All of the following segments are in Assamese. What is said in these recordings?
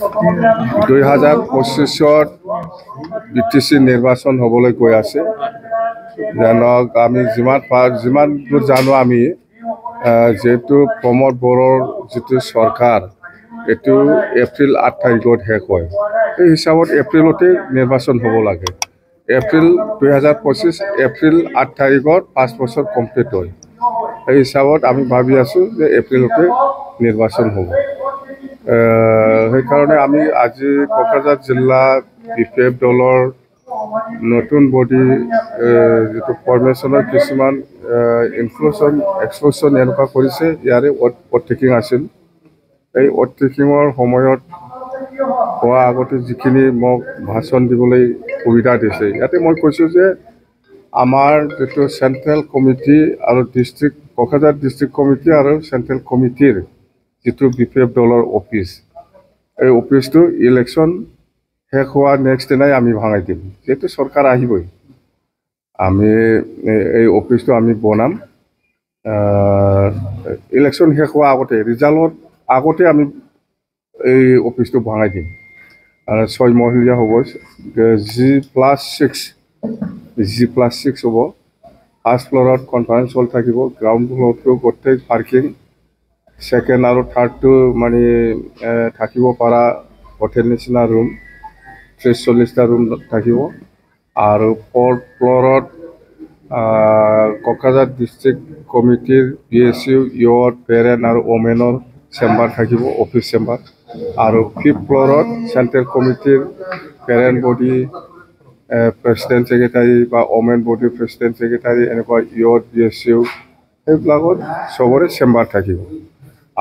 2025 BTC নিৰ্বাচন হ'বলৈ গৈ আছে জানক আমি যিমান দূৰ জানো আমি যেহেতু প্ৰমোদ বড়োৰ যিটো চৰকাৰ এটো এপ্ৰিল 8 তাৰিখত শেষ হয় এই হিচাপত এপ্ৰিলতে নিৰ্বাচন হ'ব লাগে এপ্ৰিল 2025 এপ্ৰিল 8 তাৰিখত 5 বছৰ কমপ্লিট হয় এই হিচাপত আমি ভাবি আছো যে এপ্ৰিলতে নিৰ্বাচন হ'ব সেইকাৰণে আমি আজি কোকৰাঝাৰ জিলা বিপিএফ দলৰ নতুন বডি যেটো ফৰ্মেশনৰ কিছুমান ইনক্লুশন এক্সক্লুশন এনেকুৱা কৰিছে ইয়াৰে অটেকিং আছিল এই অটেকিঙৰ সময়ত হোৱা আগতে যিখিনি মোক ভাষণ দিবলৈ সুবিধা দিছে ইয়াতে মই কৈছো যে আমাৰ যেটো সেন্ট্ৰেল কমিটি আৰু ডিস্ট্ৰিক্ট কোকৰাঝাৰ ডিস্ট্ৰিক্ট কমিটি আৰু সেন্ট্ৰেল কমিটিৰ যেটো বিপিএফ দলৰ অফিস এই অফিসটো ইলেকশন শেষ হোৱা নেক্সট দিনাই আমি ভাঙাই দিম যেটো সৰকাৰ আহিবই আমি এই অফিসটো আমি বনাম ইলেকশন শেষ হোৱা আগতে ৰিজাল্টৰ আগতে আমি এই অফিসটো ভাঙাই দিম আৰু 6 মহলীয়া হ'ব G+6 হ'ব ফাৰ্ষ্ট ফ্লোৰত কনফাৰেন্স হল থাকিব গ্ৰাউণ্ড ফ্লোৰটো গোটেই পাৰ্কিং সেকেন্ড আৰু থাৰ্ডটো মানে থাকিব পৰা হোটেল নিচিনা ৰুম 30-40টা ৰুম থাকিব আৰু ফৰ্থ ফ্লোৰত কোকৰাঝাৰ ডিস্ট্ৰিক্ট কমিটিৰ PSU ইয়ৰ পেৰেণ্ট আৰু ওমেনৰ চেম্বাৰ থাকিব অফিস চেম্বাৰ আৰু ফিফথ ফ্লোৰত সেন্ট্ৰেল কমিটিৰ পেৰেণ্ট বডি প্ৰেসিডেন্ট সেক্ৰেটাৰী বা ওমেন বডি প্ৰেসিডেন্ট সেক্ৰেটাৰী এনেকুৱা ইয়ৰ PSU এইবিলাকত সবৰে চেম্বাৰ থাকিব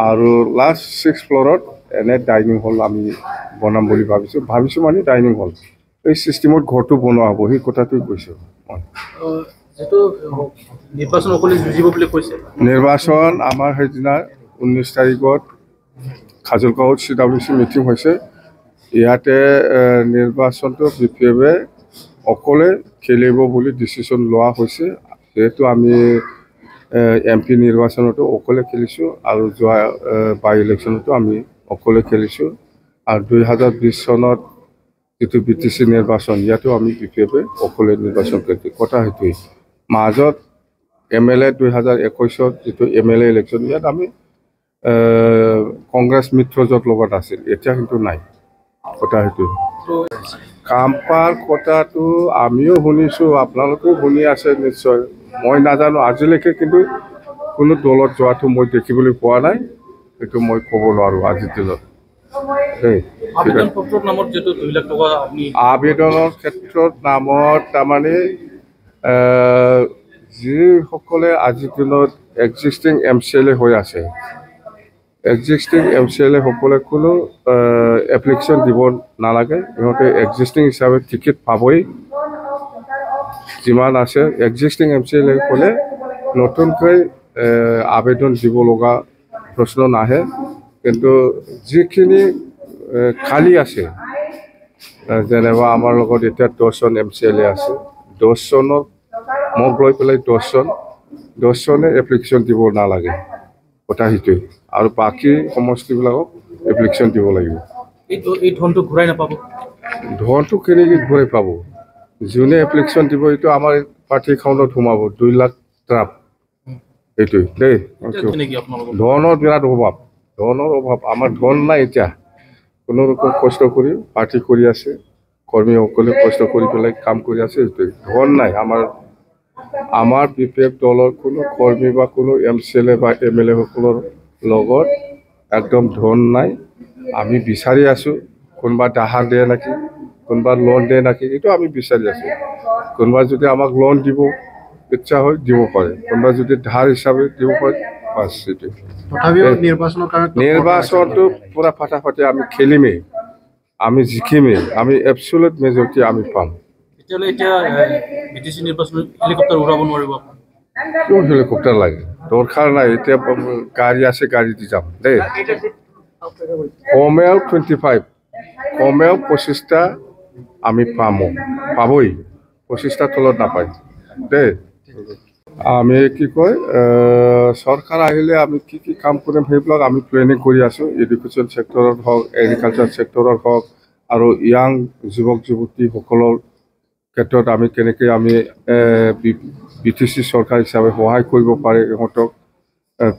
আৰু লাষ্ট 6th ফ্লোৰত এনে ডাইনিং হল আমি বনাম বুলি ভাবিছো মানে ডাইনিং হল এই সিস্টেমত ঘৰটো বনোৱা হ'ব এই কথাটো কৈছো যেটো নিৰ্বাচন অকলে যুজিব বুলি কৈছে নিৰ্বাচন আমাৰ সেইদিনা 19 তাৰিখত খাজুলগাঁৱত CWC মিটিং হৈছে ইয়াতে নিৰ্বাচনটো বিপিএফে অকলে খেলিব বুলি ডিসিশন লোৱা হৈছে যেহেতু আমি এমপি নিৰ্বাচনটো অকলে খেলিছো আৰু যোৱা বাই ইলেকশনটো আমি অকলে খেলিছো আৰু 2020 চনত যেটো BTC নিৰ্বাচন ইয়াতো আমি বিপিএফে অকলে নিৰ্বাচন কৰিছো কথা হেতুই মাজত MLA 2021ত যেটো MLA ইলেকশন ইয়াত আমি কংগ্ৰেছ মিত্ৰজোঁট লগত আছিল এতিয়া কিন্তু নাই কথা হেতুই কামপাৰ কথাটো আমিও শুনিছো আপোনালোকেও শুনি আছে নিশ্চয় মই নাজানো আজিলৈকে কিন্তু কোনো দলত যোৱাটো মই দেখিবলৈ পোৱা নাই এটো মই ক'ব নোৱাৰো আজি দিনত আবেদন পত্ৰৰ নামত যেটো 2 লাখ টকা আপনি আবেদনৰ ক্ষেত্ৰত নামত তাৰমানে যি সকলে আজি দিনত এক্সিস্টিং MCLA হৈ আছে এক্সিস্টিং MCLA সকলে কোনো এপ্লিকেশন দিব নালাগে ইহঁতে এক্সিস্টিং হিচাপে টিকেট পাবই যিমান আছে এক্সিস্টিং MCLA সকলে নতুনকৈ আবেদন দিব লগা প্ৰশ্ন নাহে কিন্তু যিখিনি খালি আছে যেনেবা আমাৰ লগত এটা 10 জন MCLA আছে 10 জনৰ মোক লৈ পেলাই 10 জনে এপ্লিকেশন দিব নালাগে কথা হিতুই আৰু বাকি সমষ্টিবিলাকক এপ্লিকেশন দিব লাগিব এই ধনটো ঘূৰাই নাপাব ধনটো কেনেকৈ ঘূৰাই পাব যোনে এপ্লিকেশন দিব এইটো আমাৰ পাৰ্টি একাউণ্টত সোমাব 2 লাখ ট্ৰাপ এইটোই দেই ধনৰ বিৰাট অভাৱ আমাৰ ধন নাই এতিয়া কোনো ৰকম কষ্ট কৰি পাৰ্টি কৰি আছে কৰ্মীসকলে কষ্ট কৰি পেলাই কাম কৰি আছে এইটোই ধন নাই আমাৰ বিপিএফ দলৰ কোনো কৰ্মী বা কোনো MCLA বা MLA সকলৰ লগত একদম ধন নাই আমি বিচাৰি আছো কোনবা দাহাৰ দিয়ে নাকি কোনবা লোন দিয়ে নাকি এটো আমি বিচাৰি আছো কোনবা যদি আমাক লোন দিব ইচ্ছা হয় দিব পাৰে কোনবা যদি ধাৰ হিচাপে দিব পাৰে বাস এটো তথাপিও নিৰ্বাচনৰ কাৰণে নিৰ্বাচনটো পুৰা ফাটাফাটি আমি খেলিমেই আমি জিকিমেই আমি এবসলিউট মেজৰিটি আমি পাম এতিয়া BTC নিৰ্বাচন হেলিকপ্টাৰ উৰাব নোৱাৰিব কিয় হেলিকপ্টাৰ লাগে দৰকাৰ নাই এতিয়া গাড়ী আছে গাড়ী দি যাম দেই কমেও 25 কমেও 25টা আমি পাবই 25টা তলত নাপায় দেই আমি কি কয় চৰকাৰ আহিলে আমি কি কি কাম কৰিম সেইবিলাক আমি প্লেনিং কৰি আছোঁ। এডুকেশ্যন ছেক্টৰত হওক, এগ্ৰিকালচাৰ ছেক্টৰত হওক, আৰু ইয়াং যুৱক যুৱতীসকলৰ ক্ষেত্ৰত আমি কেনেকৈ আমি BTC চৰকাৰ হিচাপে সহায় কৰিব পাৰে, ইহঁতক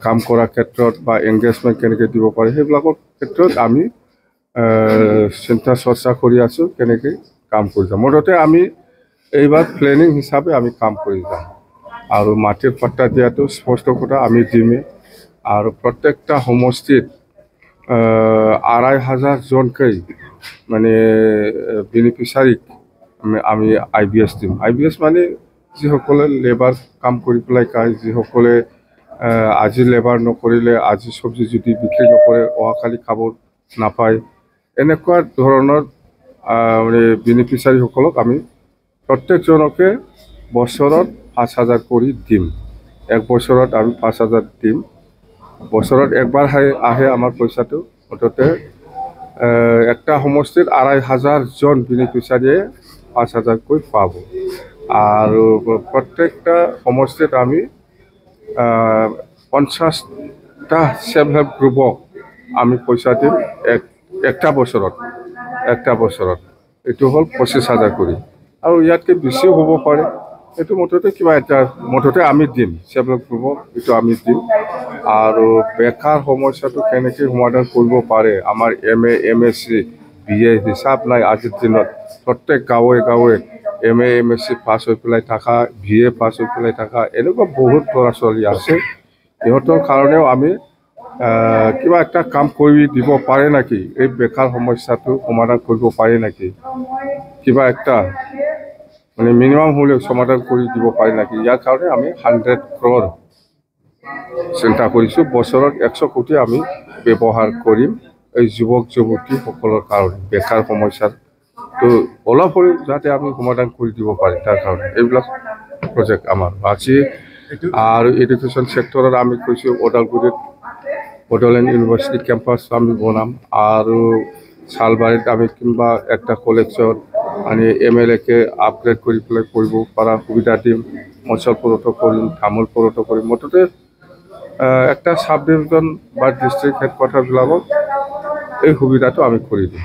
কাম কৰাৰ ক্ষেত্ৰত বা এংগেজমেণ্ট কেনেকৈ দিব পাৰে সেইবিলাকৰ ক্ষেত্ৰত আমি চিন্তা চৰ্চা কৰি আছোঁ, কেনেকৈ কাম কৰি যাম। মুঠতে আমি এইবাৰ প্লেনিং হিচাপে আমি কাম কৰি যাম। আৰু মাটিৰ পাট্টা দিয়াটো স্পষ্ট কথা আমি দিমেই। আৰু প্ৰত্যেকটা সমষ্টিত ২,৫০০ জনকৈ মানে বেনিফিচাৰীক আমি IBS দিম। IBS মানে যিসকলে লেবাৰ কাম কৰি পেলাই খায়, যিসকলে আজি লেবাৰ নকৰিলে, আজি চব্জি যদি বিক্ৰী নকৰে অহাকালি খাব নাপায়, এনেকুৱা ধৰণৰ মানে বেনিফিচাৰীসকলক আমি প্ৰত্যেকজনকে বছৰত ৫,০০০ কৰি দিম। এক বছৰত আমি ৫,০০০ দিম। বছৰত একবাৰ আহে আমাৰ পইচাটো। মুঠতে একটা সমষ্টিত ২,৫০০ জন বেনিফিচাৰীয়ে ৫,০০০কৈ পাব। আৰু প্ৰত্যেকটা সমষ্টিত আমি ৫০টা ছেল্ফ হেল্প গ্ৰুপক আমি পইচা দিম একটা বছৰত। এইটো হ'ল ২৫,০০০ কৰি। আৰু ইয়াতকৈ বেছিও হ'ব পাৰে, এইটো মুঠতে কিবা এটা মুঠতে আমি দিম ছেল্ফ হেল্প গ্ৰুপক, এইটো আমি দিম। আৰু বেকাৰ সমস্যাটো কেনেকৈ সমাধান কৰিব পাৰে, আমাৰ MA MSc BA হিচাপ নাই আজিৰ দিনত। প্ৰত্যেক গাঁৱে গাঁৱে MA MSc পাছ হৈ পেলাই থকা, BA পাছ হৈ পেলাই থকা এনেকুৱা বহুত ল'ৰা ছোৱালী আছে। ইহঁতৰ কাৰণেও আমি কিবা এটা কাম কৰি দিব পাৰে নেকি, এই বেকাৰ সমস্যাটো সমাধান কৰিব পাৰে নেকি, কিবা একটা মানে মিনিমাম হ'লেও সমাধান কৰি দিব পাৰে নেকি। ইয়াৰ কাৰণে আমি 100 crore চিন্তা কৰিছোঁ। বছৰত 100 কোটি আমি ব্যৱহাৰ কৰিম এই যুৱক যুৱতীসকলৰ কাৰণে। বেকাৰ সমস্যাটো অলপ হ'লেও যাতে আমি সমাধান কৰি দিব পাৰে তাৰ কাৰণে এইবিলাক প্ৰজেক্ট আমাৰ আছে। আৰু এডুকেশ্যন ছেক্টৰত আমি কৈছোঁ ওদালগুৰিত বড়োলেণ্ড ইউনিভাৰ্চিটি কেম্পাছ আমি বনাম। আৰু চালবাৰীত আমি কিংবা একটা কলেজত মানে MLAকে আপগ্ৰেড কৰি পেলাই কৰিব পৰা সুবিধা দিম। মঞ্চলপুৰতো কৰিম, তামোলপুৰতো কৰিম। মুঠতে একটা চাব ডিভিজন বা ডিষ্ট্ৰিক্ট হেডকোৱাৰ্টাৰবিলাকত এই সুবিধাটো আমি কৰি দিম।